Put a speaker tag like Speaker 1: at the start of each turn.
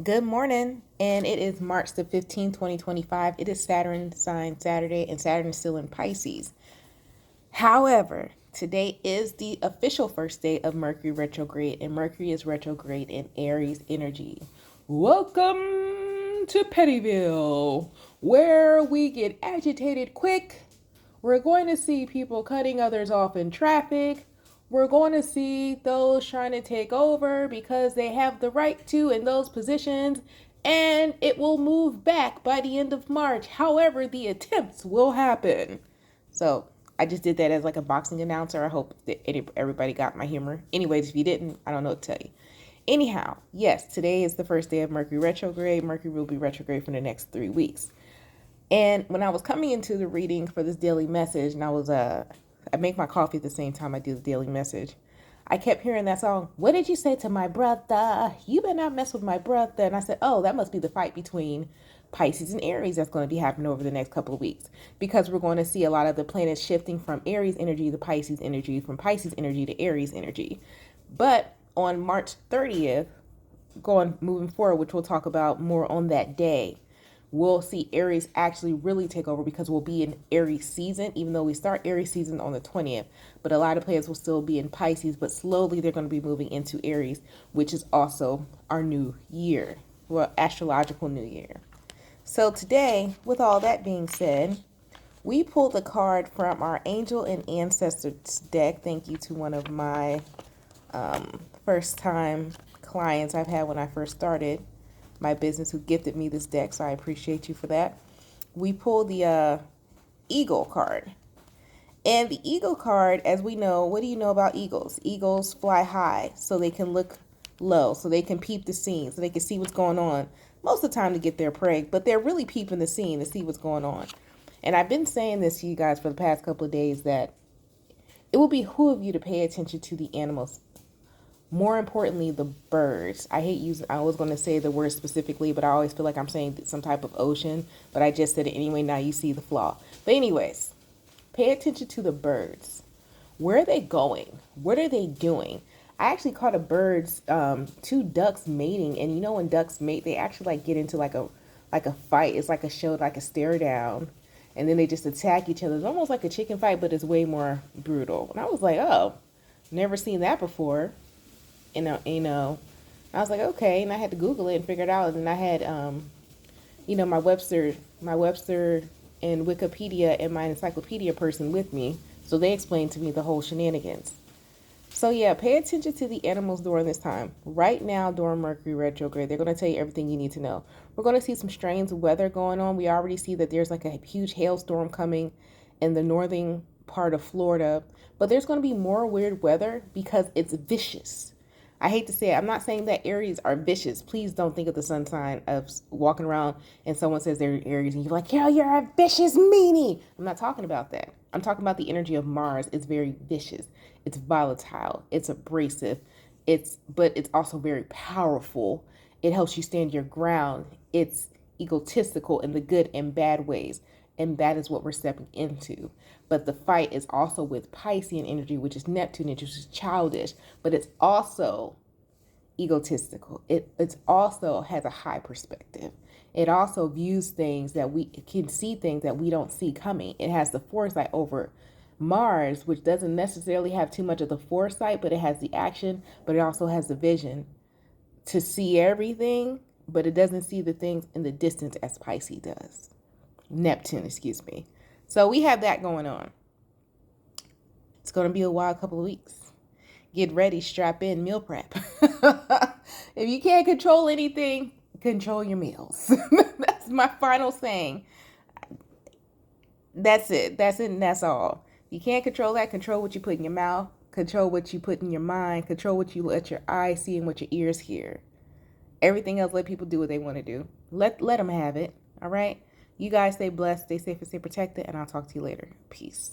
Speaker 1: Good morning, and it is March the 15th, 2025. It is Saturn sign Saturday, and Saturn is still in Pisces. However, today is the official first day of Mercury retrograde, and Mercury is retrograde in Aries energy. Welcome to Pettyville, where we get agitated quick. We're going to see people cutting others off in traffic. We're going to see those trying to take over because they have the right to in those positions, and it will move back by the end of March. However, the attempts will happen. So I just did that as like a boxing announcer. I hope that everybody got my humor. Anyways, if you didn't, I don't know what to tell you. Anyhow, yes, today is the first day of Mercury retrograde. Mercury will be retrograde for the next 3 weeks. And when I was coming into the reading for this daily message, and I make my coffee at the same time I do the daily message, I kept hearing that song, "What did you say to my brother? You better not mess with my brother." And I said, oh, that must be the fight between Pisces and Aries that's going to be happening over the next couple of weeks. Because we're going to see a lot of the planets shifting from Aries energy to Pisces energy, from Pisces energy to Aries energy. But on March 30th, moving forward, which we'll talk about more on that day, we'll see Aries actually really take over because we'll be in Aries season, even though we start Aries season on the 20th. But a lot of planets will still be in Pisces, but slowly they're going to be moving into Aries, which is also our new year, well, astrological new year. So today, with all that being said, we pulled a card from our Angel and Ancestors deck. Thank you to one of my first time clients I've had when I first started my business who gifted me this deck, so I appreciate you for that. We pulled the Eagle card. And the Eagle card, as we know, what do you know about eagles? Eagles fly high so they can look low, so they can peep the scene, so they can see what's going on most of the time to get their prey, but they're really peeping the scene to see what's going on. And I've been saying this to you guys for the past couple of days that it will behoove you to pay attention to the animals. More importantly, the birds. I was going to say the word specifically, but I always feel like I'm saying some type of ocean, but I just said it anyway. Now you see the flaw. But anyways, pay attention to the birds. Where are they going? What are they doing? I actually caught two ducks mating, and you know when ducks mate, they actually like get into like a fight. It's like a show, like a stare down, and then they just attack each other. It's almost like a chicken fight, but it's way more brutal. And I was like, oh, never seen that before. I was like, okay, and I had to Google it and figure it out. And I had, my Webster and Wikipedia and my encyclopedia person with me, so they explained to me the whole shenanigans. So yeah, pay attention to the animals during this time. Right now, during Mercury retrograde, they're going to tell you everything you need to know. We're going to see some strange weather going on. We already see that there's like a huge hailstorm coming in the northern part of Florida, but there's going to be more weird weather because it's vicious. I hate to say it. I'm not saying that Aries are vicious. Please don't think of the sun sign of walking around and someone says they're Aries and you're like, yo, you're a vicious meanie. I'm not talking about that. I'm talking about the energy of Mars. It's very vicious. It's volatile. It's abrasive. But it's also very powerful. It helps you stand your ground. It's egotistical in the good and bad ways. And that is what we're stepping into. But the fight is also with Piscean energy, which is Neptune, which is childish, but it's also egotistical. It's also has a high perspective. It also views things that we can see things that we don't see coming. It has the foresight over Mars, which doesn't necessarily have too much of the foresight, but it has the action, but it also has the vision to see everything, but it doesn't see the things in the distance as Pisces does. Neptune, excuse me. So we have that going on. It's going to be a wild couple of weeks. Get ready, strap in, meal prep. If you can't control anything, control your meals. That's my final saying. That's it. That's it, and that's all. You can't control that. Control what you put in your mouth. Control what you put in your mind. Control what you let your eyes see and what your ears hear. Everything else, let people do what they want to do. Let them have it. All right? You guys stay blessed, stay safe, and stay protected, and I'll talk to you later. Peace.